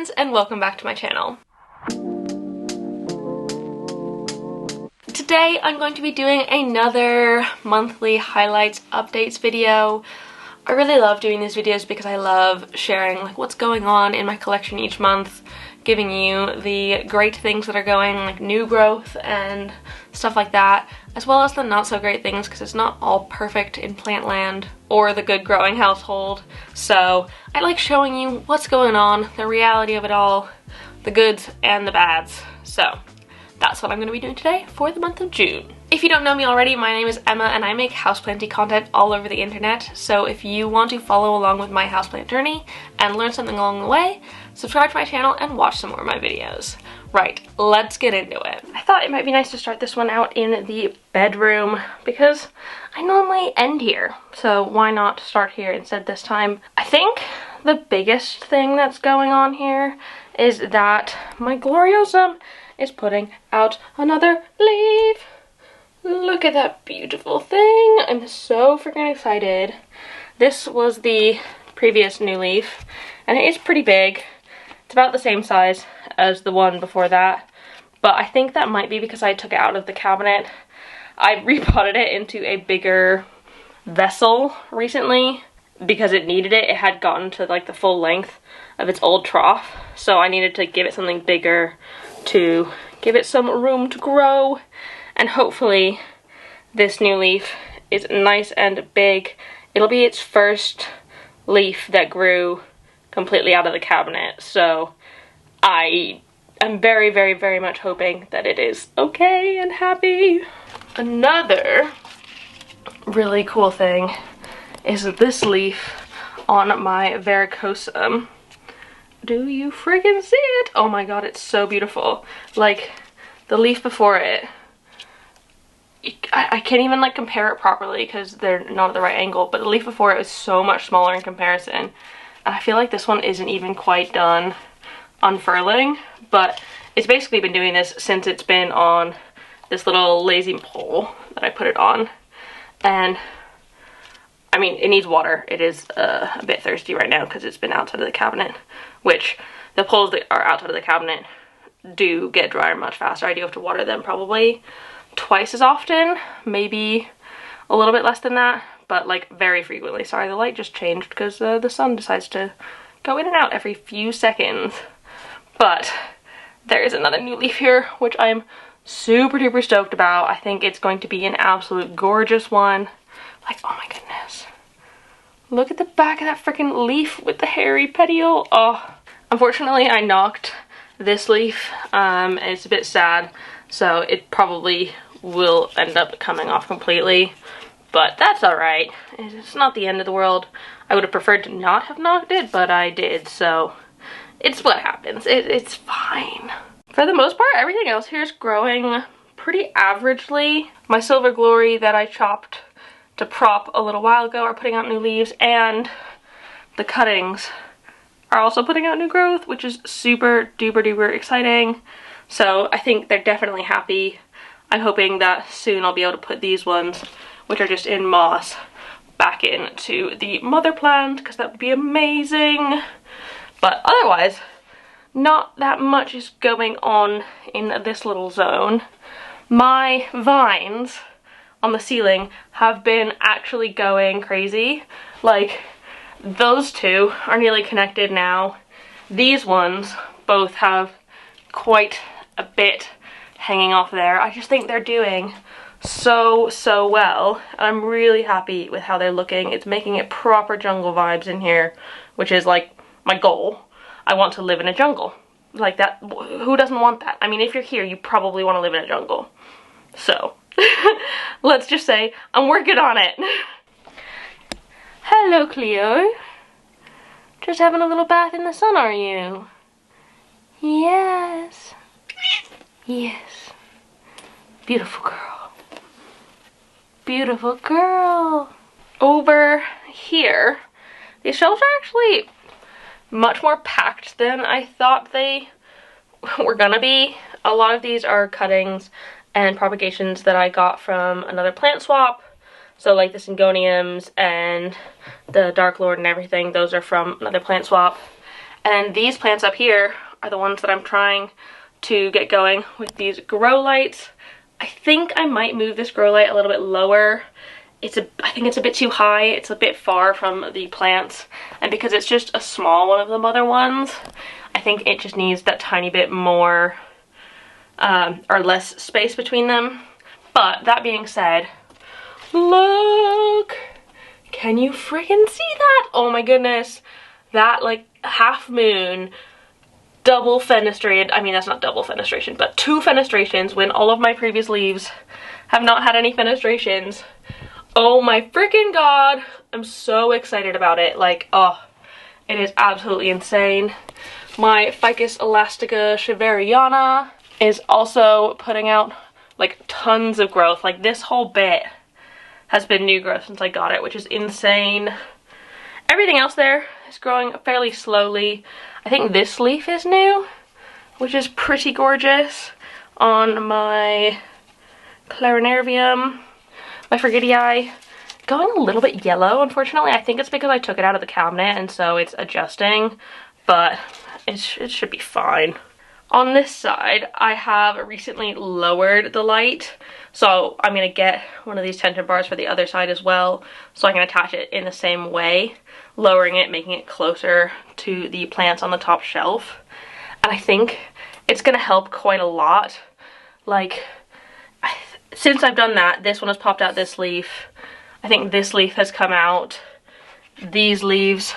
friends, and welcome back to my channel. Today I'm going to be doing another monthly highlights updates video. I really love doing these videos because I love sharing like what's going on in my collection each month, giving you the great things that are going, like new growth and stuff like that, as well as the not so great things because it's not all perfect in plant land or the good growing household. So I like showing you what's going on, the reality of it all, the goods and the bads. So that's what I'm going to be doing today for the month of June. If you don't know me already, my name is Emma and I make houseplanty content all over the internet. So if you want to follow along with my houseplant journey and learn something along the way, subscribe to my channel and watch some more of my videos. Right, let's get into it. I thought it might be nice to start this one out in the bedroom because I normally end here. So why not start here instead this time? I think the biggest thing that's going on here is that my Gloriosum is putting out another leaf. Look at that beautiful thing. I'm so freaking excited. This was the previous new leaf and it is pretty big. It's about the same size as the one before that, but I think that might be because I took it out of the cabinet. I repotted it into a bigger vessel recently because it needed it. It had gotten to like the full length of its old trough, so I needed to give it something bigger to give it some room to grow, and hopefully this new leaf is nice and big. It'll be its first leaf that grew completely out of the cabinet, so I am very, very, very much hoping that it is okay and happy. Another really cool thing is this leaf on my varicosum. Do you friggin' see it? Oh my god, it's so beautiful. Like, the leaf before it, I can't even like compare it properly because they're not at the right angle, but the leaf before it was so much smaller in comparison. And I feel like this one isn't even quite done unfurling, but it's basically been doing this since it's been on this little lazy pole that I put it on. And I mean, it needs water. It is a bit thirsty right now because it's been outside of the cabinet, which the poles that are outside of the cabinet do get drier much faster. I do have to water them probably twice as often, maybe a little bit less than that, but like very frequently. Sorry, the light just changed because the sun decides to go in and out every few seconds. But there is another new leaf here, which I'm super duper stoked about. I think it's going to be an absolute gorgeous one. Like, oh my goodness. Look at the back of that freaking leaf with the hairy petiole. Oh, unfortunately I knocked this leaf. It's a bit sad, so it probably will end up coming off completely, but that's alright. It's not the end of the world. I would have preferred to not have knocked it, but I did, so it's what happens. It's fine. For the most part, everything else here is growing pretty averagely. My silver glory that I chopped to prop a little while ago are putting out new leaves, and the cuttings are also putting out new growth, which is super duper duper exciting. So I think they're definitely happy. I'm hoping that soon I'll be able to put these ones, which are just in moss, back into the mother plant because that would be amazing. But otherwise, not that much is going on in this little zone. My vines on the ceiling have been actually going crazy. Like, those two are nearly connected now. These ones both have quite a bit hanging off there. I just think they're doing so well, and I'm really happy with how they're looking. It's making it proper jungle vibes in here, which is like my goal. I want to live in a jungle like that. Who doesn't want that? I mean, if you're here, you probably want to live in a jungle. So let's just say I'm working on it. Hello, Cleo. Just having a little bath in the sun, are you? Yes. Yes. Beautiful girl. Beautiful girl. Over here, these shelves are actually much more packed than I thought they were gonna be. A lot of these are cuttings and propagations that I got from another plant swap. So like the Syngoniums and the Dark Lord and everything, those are from another plant swap. And then these plants up here are the ones that I'm trying to get going with these grow lights. I think I might move this grow light a little bit lower. I think it's a bit too high. It's a bit far from the plants. And because it's just a small one of the mother ones, I think it just needs that tiny bit more or less space between them. But that being said, look! Can you freaking see that? Oh my goodness. That like half moon, double fenestrated, I mean that's not double fenestration, but 2 fenestrations when all of my previous leaves have not had any fenestrations. Oh my freaking god, I'm so excited about it. Like, oh, it is absolutely insane. My Ficus elastica shiveriana is also putting out like tons of growth. Like this whole bit has been new growth since I got it, which is insane. Everything else there is growing fairly slowly. I think this leaf is new, which is pretty gorgeous on my Clarinervium. My Frigidii going a little bit yellow, unfortunately. I think it's because I took it out of the cabinet and so it's adjusting, but it should be fine. On this side, I have recently lowered the light, so I'm going to get one of these tension bars for the other side as well, so I can attach it in the same way, lowering it, making it closer to the plants on the top shelf. And I think it's going to help quite a lot. Like, since I've done that, this one has popped out this leaf. I think this leaf has come out. These leaves,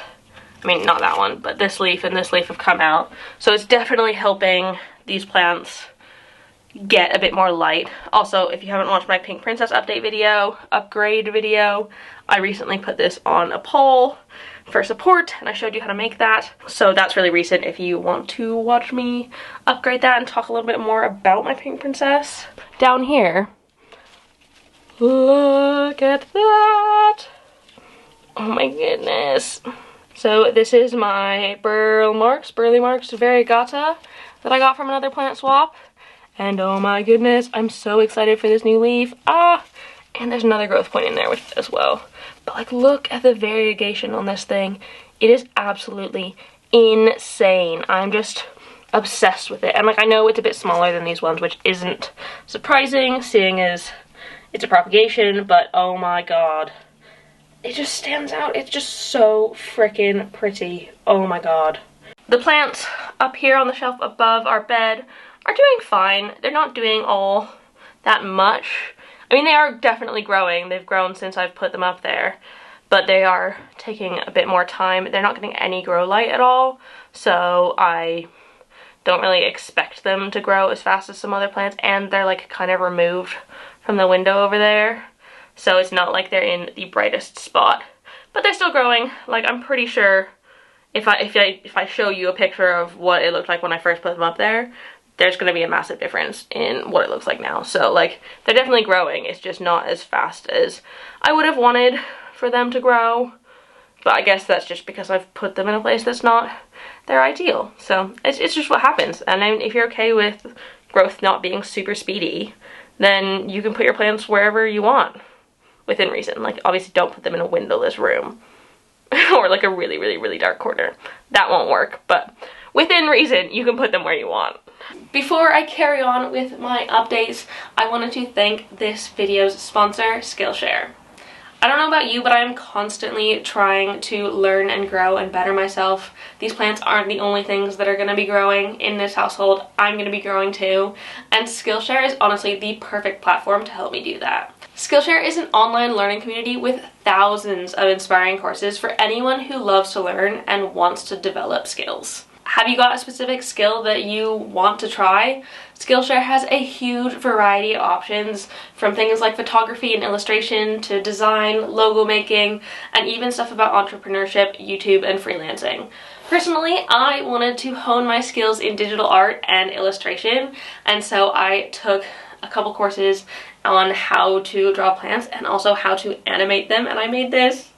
I mean, not that one, but this leaf and this leaf have come out. So it's definitely helping these plants get a bit more light. Also, if you haven't watched my Pink Princess update video, upgrade video, I recently put this on a pole for support and I showed you how to make that. So that's really recent if you want to watch me upgrade that and talk a little bit more about my Pink Princess. Down here, look at that. Oh my goodness. So this is my Burle Marx Variegata that I got from another plant swap. And oh my goodness, I'm so excited for this new leaf. And there's another growth point in there as well. But like, look at the variegation on this thing. It is absolutely insane. I'm just obsessed with it. And like, I know it's a bit smaller than these ones, which isn't surprising seeing as it's a propagation, but oh my god. It just stands out. It's just so freaking pretty. Oh my god. The plants up here on the shelf above our bed are doing fine. They're not doing all that much. I mean, they are definitely growing. They've grown since I've put them up there, but they are taking a bit more time. They're not getting any grow light at all, so I don't really expect them to grow as fast as some other plants, and they're like kind of removed from the window over there. So it's not like they're in the brightest spot, but they're still growing. Like, I'm pretty sure if I show you a picture of what it looked like when I first put them up there, there's going to be a massive difference in what it looks like now. So like, they're definitely growing. It's just not as fast as I would have wanted for them to grow. But I guess that's just because I've put them in a place that's not their ideal. So it's just what happens. And then if you're okay with growth not being super speedy, then you can put your plants wherever you want within reason. Like, obviously don't put them in a windowless room or like a really, really, really dark corner. That won't work, but within reason, you can put them where you want. Before I carry on with my updates, I wanted to thank this video's sponsor, Skillshare. I don't know about you, but I am constantly trying to learn and grow and better myself. These plants aren't the only things that are going to be growing in this household. I'm going to be growing too, and Skillshare is honestly the perfect platform to help me do that. Skillshare is an online learning community with thousands of inspiring courses for anyone who loves to learn and wants to develop skills. Have you got a specific skill that you want to try? Skillshare has a huge variety of options, from things like photography and illustration to design, logo making, and even stuff about entrepreneurship, YouTube, and freelancing. Personally, I wanted to hone my skills in digital art and illustration, and so I took a couple courses on how to draw plants and also how to animate them, and I made this.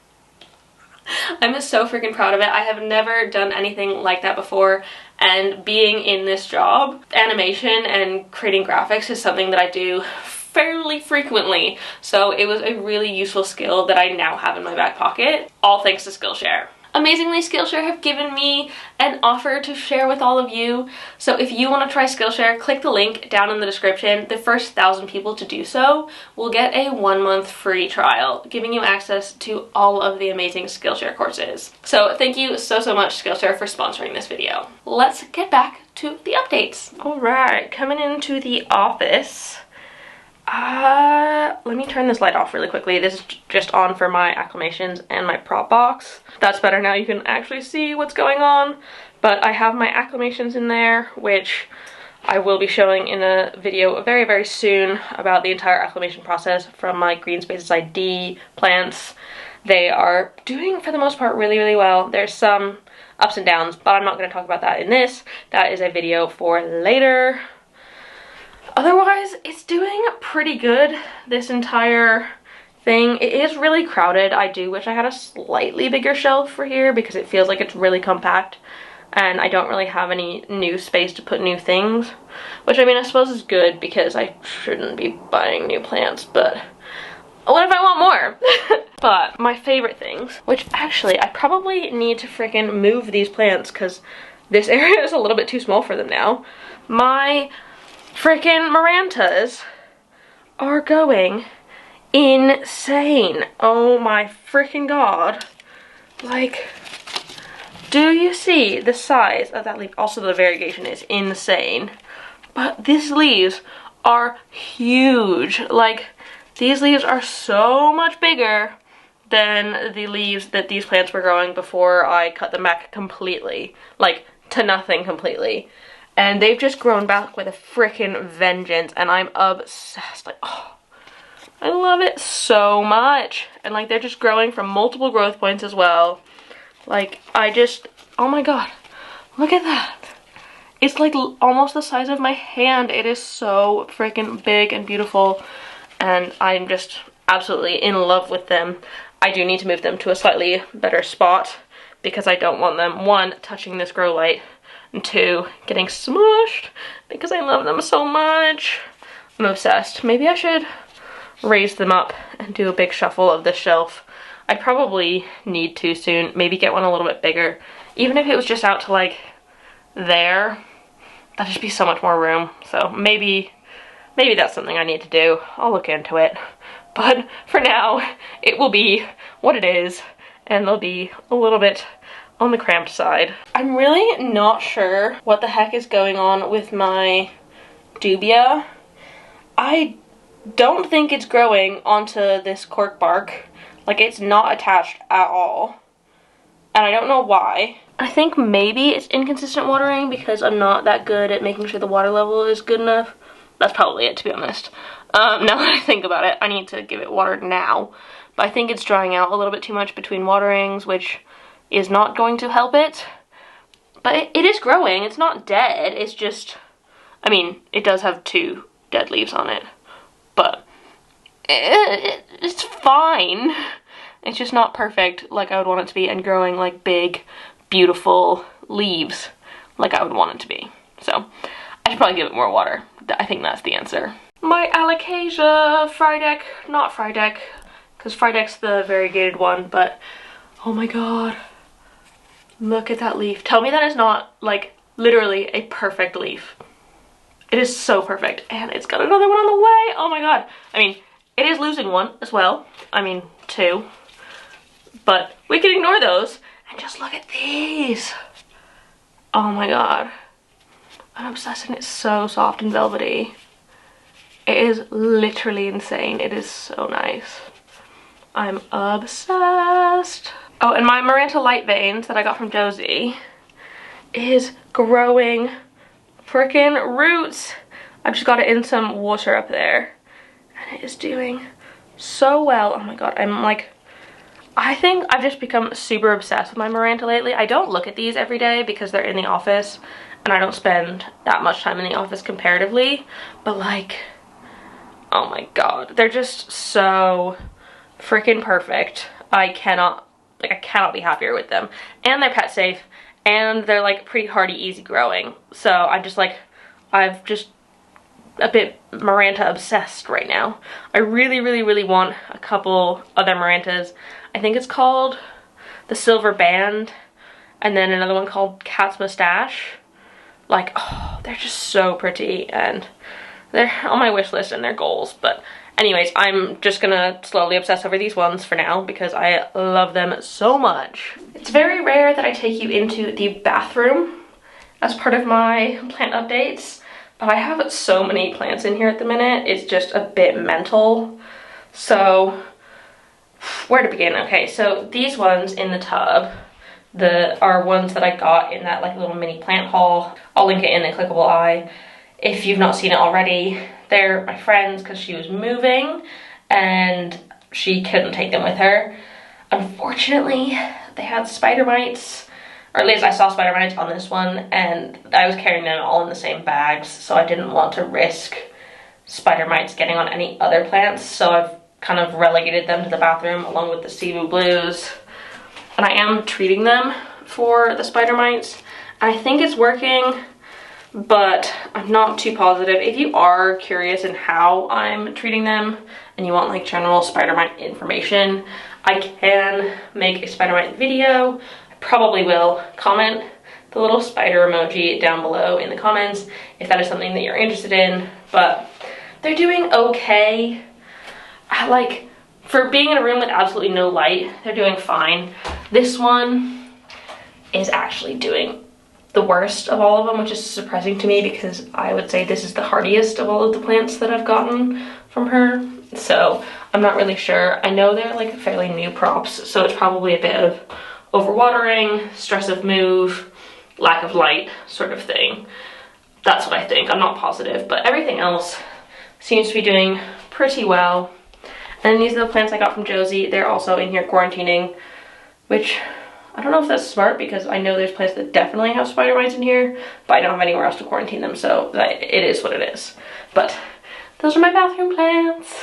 I'm so freaking proud of it. I have never done anything like that before, and being in this job, animation and creating graphics is something that I do fairly frequently, so it was a really useful skill that I now have in my back pocket, all thanks to Skillshare. amazingly, Skillshare have given me an offer to share with all of you. So if you want to try Skillshare, click the link down in the description. The first 1,000 people to do so will get a 1-month free trial, giving you access to all of the amazing Skillshare courses. So thank you so much, Skillshare, for sponsoring this video. Let's get back to the updates. All right, coming into the office. Let me turn this light off really quickly. This is just on for my acclamations and my prop box. That's better now. You can actually see what's going on. But I have my acclamations in there, which I will be showing in a video very soon about the entire acclimation process from my Green Spaces ID plants. They are doing, for the most part, really well. There's some ups and downs, but I'm not going to talk about that in this. That is a video for later. Otherwise, it's doing pretty good, this entire thing. It is really crowded. I do wish I had a slightly bigger shelf for here because it feels like it's really compact and I don't really have any new space to put new things, which I mean I suppose is good because I shouldn't be buying new plants, but what if I want more? But my favorite things, which actually I probably need to freaking move these plants because this area is a little bit too small for them now. My freaking Marantas are going insane. Oh my freaking god. Like, do you see the size of that leaf? Also, the variegation is insane. But these leaves are huge. Like, these leaves are so much bigger than the leaves that these plants were growing before I cut them back completely. Like, to nothing completely. And they've just grown back with a freaking vengeance, and I'm obsessed. Like, oh, I love it so much. And like, they're just growing from multiple growth points as well. Like, oh my god, look at that. It's like almost the size of my hand. It is so freaking big and beautiful, and I'm just absolutely in love with them. I do need to move them to a slightly better spot because I don't want them, 1, touching this grow light, and 2, getting smushed because I love them so much. I'm obsessed. Maybe I should raise them up and do a big shuffle of this shelf. I probably need to soon. Maybe get one a little bit bigger. Even if it was just out to like there, that'd just be so much more room. So maybe that's something I need to do. I'll look into it. But for now, it will be what it is, and they'll be a little bit on the cramped side. I'm really not sure what the heck is going on with my dubia. I don't think it's growing onto this cork bark. Like, it's not attached at all. And I don't know why. I think maybe it's inconsistent watering because I'm not that good at making sure the water level is good enough. That's probably it, to be honest. Now that I think about it, I need to give it water now. But I think it's drying out a little bit too much between waterings, which is not going to help it. But it is growing. It's not dead. It's just, I mean, it does have 2 dead leaves on it. But it's fine. It's just not perfect like I would want it to be, and growing like big, beautiful leaves like I would want it to be. So I should probably give it more water. I think that's the answer. My Alocasia Frydek, not Frydek, because Frydek's the variegated one, but oh my god. Look at that leaf. Tell me that is not, like, literally a perfect leaf. It is so perfect. And it's got another one on the way. Oh my god. I mean, it is losing one as well. I mean, 2. But we can ignore those and just look at these. Oh my god. I'm obsessed, and it's so soft and velvety. It is literally insane. It is so nice. I'm obsessed. Oh, and my Maranta Light Veins that I got from Josie is growing freaking roots. I've just got it in some water up there, and it is doing so well. Oh my god, I'm like, I think I've just become super obsessed with my Maranta lately. I don't look at these every day because they're in the office, and I don't spend that much time in the office comparatively, but like, oh my god, they're just so freaking perfect. I cannot be happier with them. And they're pet safe, and they're like pretty hardy, easy growing. So I'm just like, I've just a bit Maranta obsessed right now. I really want a couple other Marantas. I think it's called the silver band, and then another one called Cat's Mustache. Like, oh, they're just so pretty, and they're on my wish list and they're goals. But anyways, I'm just gonna slowly obsess over these ones for now because I love them so much. It's very rare that I take you into the bathroom as part of my plant updates, but I have so many plants in here at the minute, it's just a bit mental. So, where to begin? Okay, so these ones in the tub, are ones that I got in that like little mini plant haul. I'll link it in the clickable eye if you've not seen it already. They're my friend's because she was moving and she couldn't take them with her. Unfortunately, they had spider mites, or at least I saw spider mites on this one, and I was carrying them all in the same bags, so I didn't want to risk spider mites getting on any other plants, so I've kind of relegated them to the bathroom along with the Cebu Blues. And I am treating them for the spider mites. And I think it's working, but I'm not too positive. If you are curious in how I'm treating them and you want like general spider mite information, I can make a spider mite video. I probably will. Comment the little spider emoji down below in the comments if that is something that you're interested in. But they're doing okay. For being in a room with absolutely no light, they're doing fine. This one is actually doing the worst of all of them, which is surprising to me because I would say this is the hardiest of all of the plants that I've gotten from her. So I'm not really sure. I know they're like fairly new props, so it's probably a bit of overwatering, stress of move, lack of light sort of thing. That's what I think. I'm not positive, but everything else seems to be doing pretty well. And these are the plants I got from Josie. They're also in here quarantining, which I don't know if that's smart because I know there's plants that definitely have spider mites in here, but I don't have anywhere else to quarantine them, so it is what it is. But those are my bathroom plants.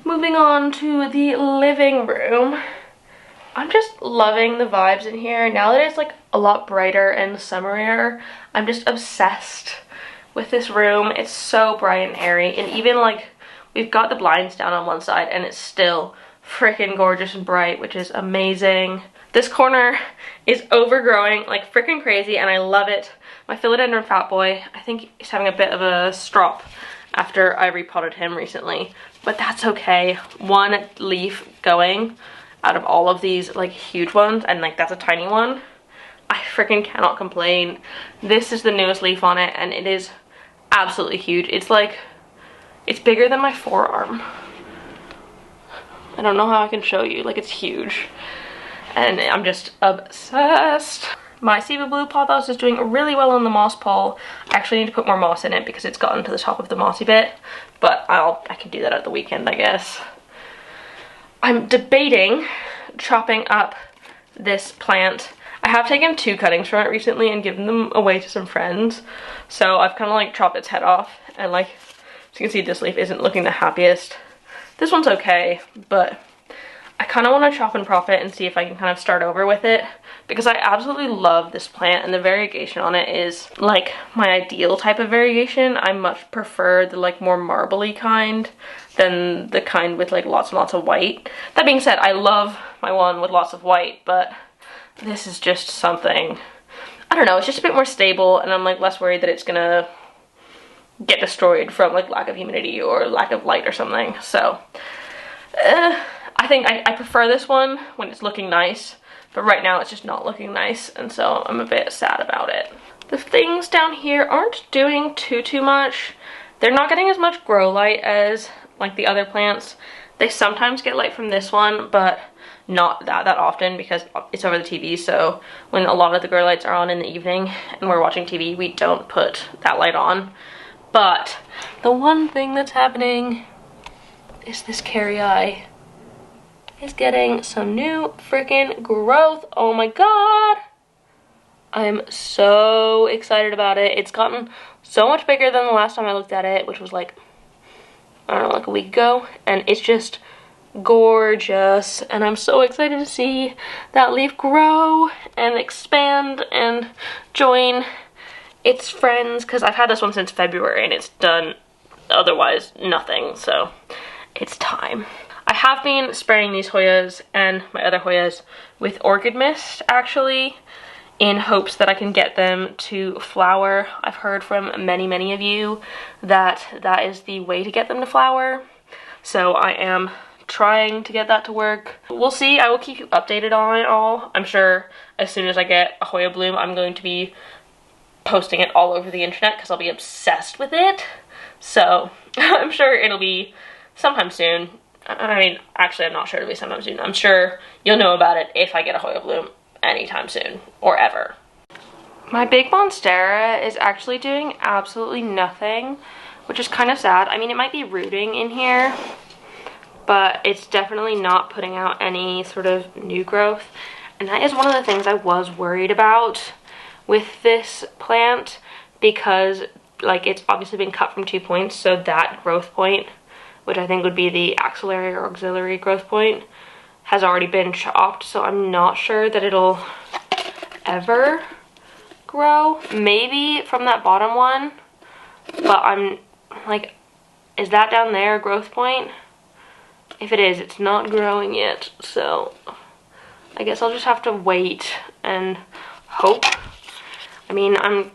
Moving on to the living room. I'm just loving the vibes in here. Now that it's like a lot brighter and summerier, I'm just obsessed with this room. It's so bright and airy, and even like we've got the blinds down on one side and it's still freaking gorgeous and bright, which is amazing. This corner is overgrowing like freaking crazy and I love it. My philodendron fat boy, I think he's having a bit of a strop after I repotted him recently, but that's okay. One leaf going out of all of these like huge ones, and like that's a tiny one. I freaking cannot complain. This is the newest leaf on it and it is absolutely huge. It's bigger than my forearm. I don't know how I can show you, like it's huge. And I'm just obsessed. My Cebu Blue pothos is doing really well on the moss pole. I actually need to put more moss in it because it's gotten to the top of the mossy bit, but I can do that at the weekend, I guess. I'm debating chopping up this plant. I have taken 2 cuttings from it recently and given them away to some friends. So I've kind of like chopped its head off, and like, as you can see, this leaf isn't looking the happiest. This one's okay, but I kind of want to chop and prop it and see if I can kind of start over with it, because I absolutely love this plant and the variegation on it is like my ideal type of variegation. I much prefer the like more marbly kind than the kind with like lots and lots of white. That being said, I love my one with lots of white, but this is just something, I don't know, it's just a bit more stable and I'm like less worried that it's gonna get destroyed from like lack of humidity or lack of light or something. So I think I prefer this one when it's looking nice, but right now it's just not looking nice, and so I'm a bit sad about it. The things down here aren't doing too much. They're not getting as much grow light as like the other plants. They sometimes get light from this one, but not that often because it's over the TV, so when a lot of the grow lights are on in the evening and we're watching TV, we don't put that light on. But the one thing that's happening is this carry is getting some new freaking growth. Oh my god, I'm so excited about it. It's gotten so much bigger than the last time I looked at it, which was like, I don't know, like a week ago, and it's just gorgeous, and I'm so excited to see that leaf grow and expand and join its friends, because I've had this one since February and it's done otherwise nothing, so it's time. I have been spraying these Hoyas and my other Hoyas with orchid mist, actually, in hopes that I can get them to flower. I've heard from many of you that that is the way to get them to flower. So I am trying to get that to work. We'll see. I will keep you updated on it all. I'm sure as soon as I get a Hoya bloom, I'm going to be posting it all over the internet because I'll be obsessed with it. So I'm sure it'll be sometime soon. I mean, actually, I'm not sure it'll be sometime soon. I'm sure you'll know about it if I get a Hoya bloom anytime soon or ever. My big monstera is actually doing absolutely nothing, which is kind of sad. I mean, it might be rooting in here, but it's definitely not putting out any sort of new growth. And that is one of the things I was worried about with this plant, because like it's obviously been cut from 2 points, so that growth point, which I think would be the axillary or auxiliary growth point, has already been chopped. So I'm not sure that it'll ever grow. Maybe from that bottom one, but I'm like, is that down there a growth point? If it is, it's not growing yet, so I guess I'll just have to wait and hope. I mean, I'm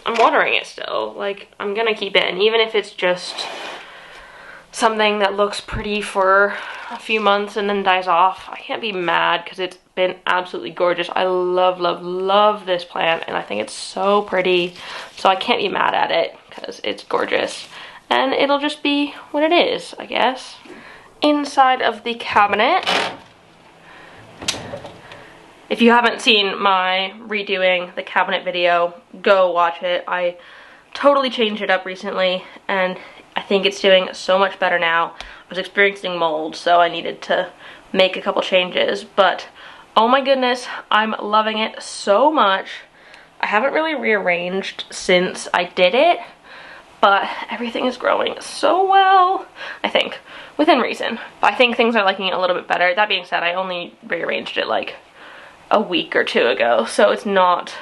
watering it still. Like, I'm gonna keep it, and even if it's just something that looks pretty for a few months and then dies off, I can't be mad because it's been absolutely gorgeous. I love this plant, and I think it's so pretty, so I can't be mad at it because it's gorgeous. And it'll just be what it is, I guess. Inside of the cabinet, if you haven't seen my redoing the cabinet video, go watch it. I totally changed it up recently, and I think it's doing so much better now. I was experiencing mold, so I needed to make a couple changes, but oh my goodness, I'm loving it so much. I haven't really rearranged since I did it, but everything is growing so well, I think, within reason. But I think things are liking it a little bit better. That being said, I only rearranged it like a week or two ago, so it's not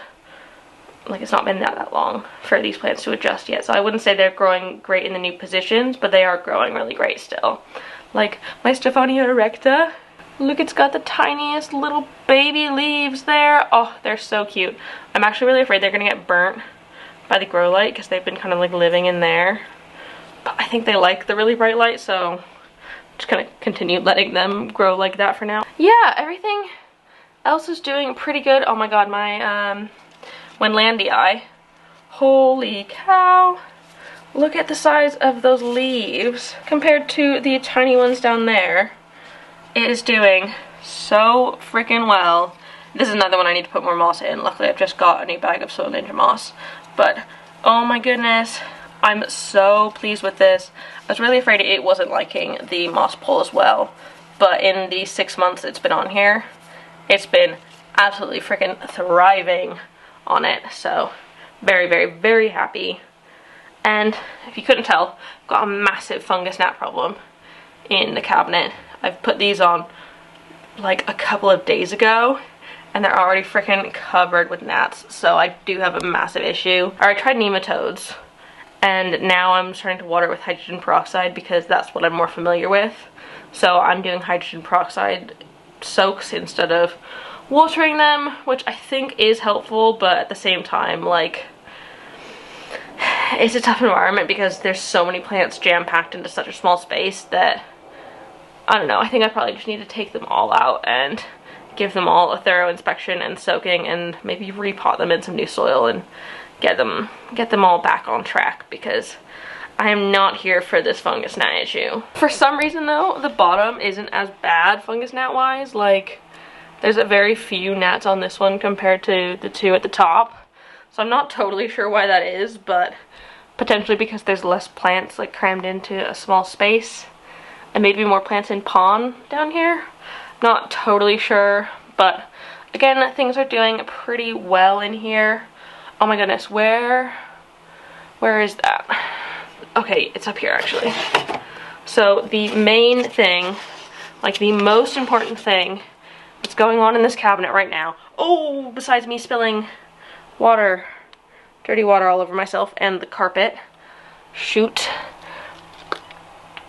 been that long for these plants to adjust yet. So I wouldn't say they're growing great in the new positions, but they are growing really great still. Like my Stefania erecta, look, it's got the tiniest little baby leaves there. Oh, they're so cute. I'm actually really afraid they're gonna get burnt by the grow light because they've been kind of like living in there. But I think they like the really bright light, so I'm just gonna continue letting them grow like that for now. Yeah, everything else is doing pretty good. Oh my god, my Wendlandii. Holy cow. Look at the size of those leaves compared to the tiny ones down there. It is doing so freaking well. This is another one I need to put more moss in. Luckily, I've just got a new bag of Soil Ninja moss. But, oh my goodness, I'm so pleased with this. I was really afraid it wasn't liking the moss pole as well. But in the 6 months it's been on here, it's been absolutely freaking thriving on it. So, very happy. And if you couldn't tell, I've got a massive fungus gnat problem in the cabinet. I've put these on like a couple of days ago, and they're already freaking covered with gnats, so I do have a massive issue. I tried nematodes, and now I'm starting to water with hydrogen peroxide because that's what I'm more familiar with. So I'm doing hydrogen peroxide soaks instead of watering them, which I think is helpful, but at the same time, like, it's a tough environment because there's so many plants jam-packed into such a small space that, I don't know, I think I probably just need to take them all out and give them all a thorough inspection and soaking, and maybe repot them in some new soil and get them all back on track, because I am not here for this fungus gnat issue. For some reason though, the bottom isn't as bad fungus gnat wise. Like, there's a very few gnats on this one compared to the two at the top. So I'm not totally sure why that is, but potentially because there's less plants like crammed into a small space, and maybe more plants in pond down here. Not totally sure, but again, things are doing pretty well in here. Oh my goodness, where is that? Okay, it's up here actually. So the main thing, like the most important thing that's going on in this cabinet right now, oh, besides me spilling water, dirty water all over myself and the carpet, shoot.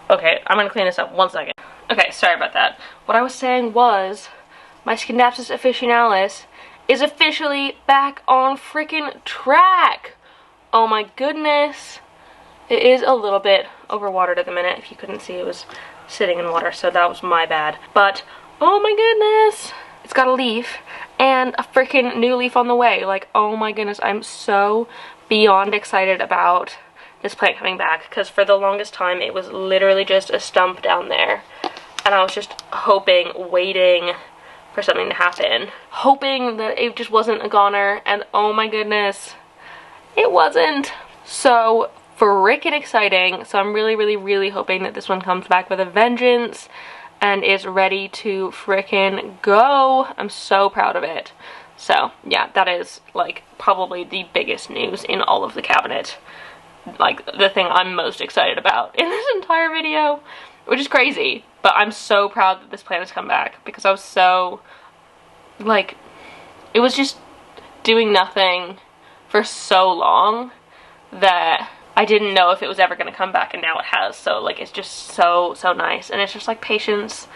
Okay, I'm gonna clean this up 1 second. Okay, sorry about that. What I was saying was, my Scindapsus officinalis is officially back on freaking track. Oh my goodness. It is a little bit overwatered at the minute. If you couldn't see, it was sitting in water, so that was my bad. But, oh my goodness. It's got a leaf and a freaking new leaf on the way. Like, oh my goodness, I'm so beyond excited about this plant coming back, because for the longest time it was literally just a stump down there, and I was just hoping, waiting for something to happen, hoping that it just wasn't a goner, and oh my goodness, it wasn't. So freaking exciting. So I'm really hoping that this one comes back with a vengeance and is ready to freaking go. I'm so proud of it. So yeah, that is like probably the biggest news in all of the cabinet. Like the thing I'm most excited about in this entire video, which is crazy, but I'm so proud that this plant has come back, because I was so, like, it was just doing nothing for so long that I didn't know if it was ever going to come back, and now it has. So like, it's just so nice, and it's just like patience.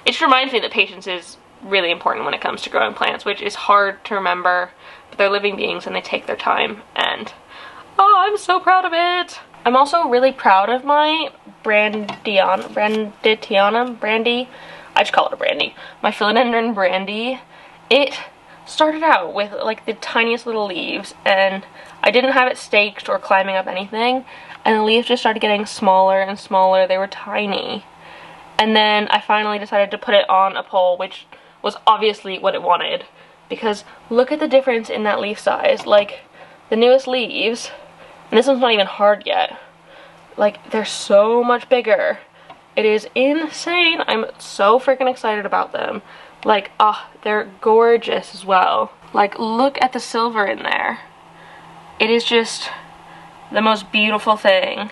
It just reminds me that patience is really important when it comes to growing plants, which is hard to remember, but they're living beings and they take their time, and oh, I'm so proud of it. I'm also really proud of my Brandy. I just call it a brandy. My philodendron brandy. It started out with like the tiniest little leaves, and I didn't have it staked or climbing up anything, and the leaves just started getting smaller and smaller. They were tiny. And then I finally decided to put it on a pole, which was obviously what it wanted, because look at the difference in that leaf size. Like, the newest leaves, and this one's not even hard yet, like, they're so much bigger. It is insane. I'm so freaking excited about them. Like, oh, they're gorgeous as well. Like, look at the silver in there. It is just the most beautiful thing.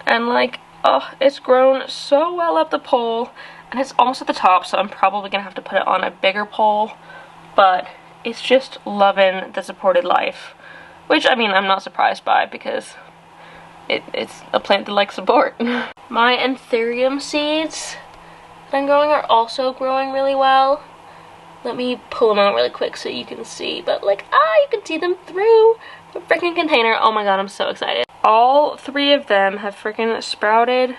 And like, oh, it's grown so well up the pole, and it's almost at the top, so I'm probably gonna have to put it on a bigger pole, but it's just loving the supported life, which, I mean, I'm not surprised by, because it's a plant that likes support. My anthurium seeds that I'm growing are also growing really well. Let me pull them out really quick so you can see, but like, you can see them through the freaking container. Oh my god, I'm so excited. All 3 of them have freaking sprouted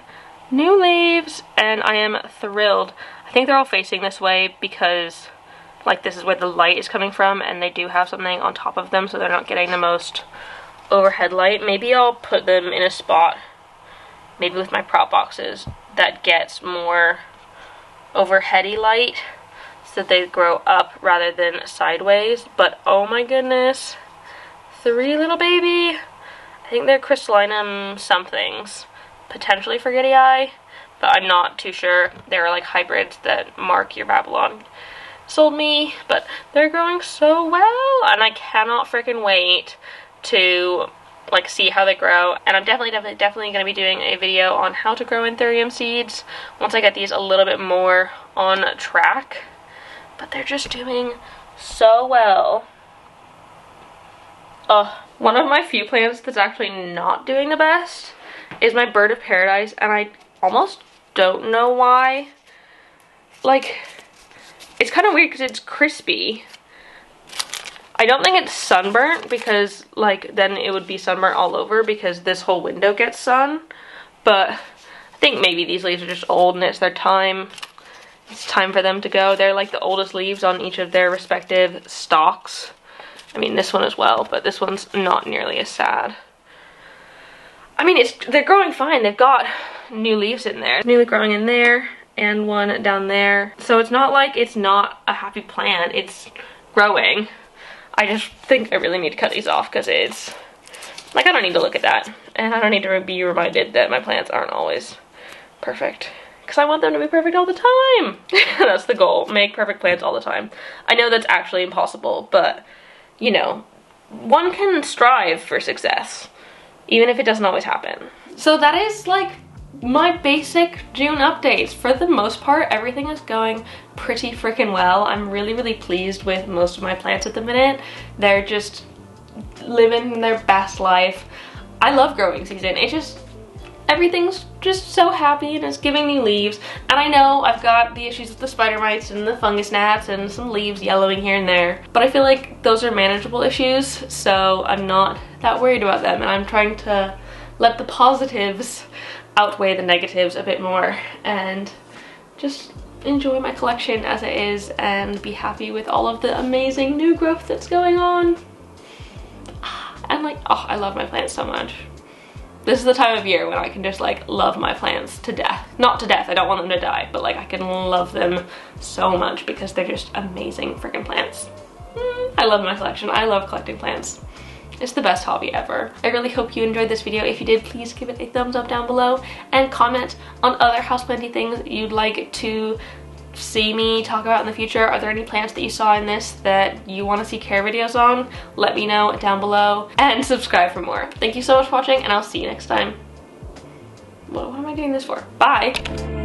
new leaves, and I am thrilled. I think they're all facing this way because, like, this is where the light is coming from, and they do have something on top of them, so they're not getting the most overhead light. Maybe I'll put them in a spot, maybe with my prop boxes, that gets more overheady light, so that they grow up rather than sideways. But oh my goodness, 3 little baby, I think they're crystallinum somethings, potentially forgetii, but I'm not too sure. They're like hybrids that Mark Your Babylon sold me, but they're growing so well, and I cannot freaking wait to like see how they grow. And I'm definitely going to be doing a video on how to grow anthurium seeds once I get these a little bit more on track. But they're just doing so well. One of my few plants that's actually not doing the best is my bird of paradise, and I almost don't know why. Like, it's kind of weird because it's crispy. I don't think it's sunburnt, because like then it would be sunburnt all over because this whole window gets sun, but I think maybe these leaves are just old and it's their time. It's time for them to go. They're like the oldest leaves on each of their respective stalks. I mean, this one as well, but this one's not nearly as sad. I mean, they're growing fine. They've got new leaves in there. Newly growing in there, and one down there. So it's not like it's not a happy plant. It's growing. I just think I really need to cut these off, because it's, like, I don't need to look at that. And I don't need to be reminded that my plants aren't always perfect, because I want them to be perfect all the time. That's the goal. Make perfect plants all the time. I know that's actually impossible, but, you know, one can strive for success, even if it doesn't always happen. So that is, like, my basic June updates. For the most part, everything is going pretty freaking well. I'm really pleased with most of my plants at the minute. They're just living their best life. I love growing season. everything's just so happy and it's giving me leaves. And I know I've got the issues with the spider mites and the fungus gnats and some leaves yellowing here and there, but I feel like those are manageable issues, so I'm not that worried about them, and I'm trying to let the positives outweigh the negatives a bit more and just enjoy my collection as it is and be happy with all of the amazing new growth that's going on. And like, oh, I love my plants so much. This is the time of year when I can just like love my plants to death. Not to death, I don't want them to die, but like I can love them so much because they're just amazing freaking plants. I love my collection. I love collecting plants. It's the best hobby ever. I really hope you enjoyed this video. If you did, please give it a thumbs up down below and comment on other houseplanty things you'd like to see me talk about in the future. Are there any plants that you saw in this that you want to see care videos on? Let me know down below and subscribe for more. Thank you so much for watching, and I'll see you next time. What am I doing this for? Bye!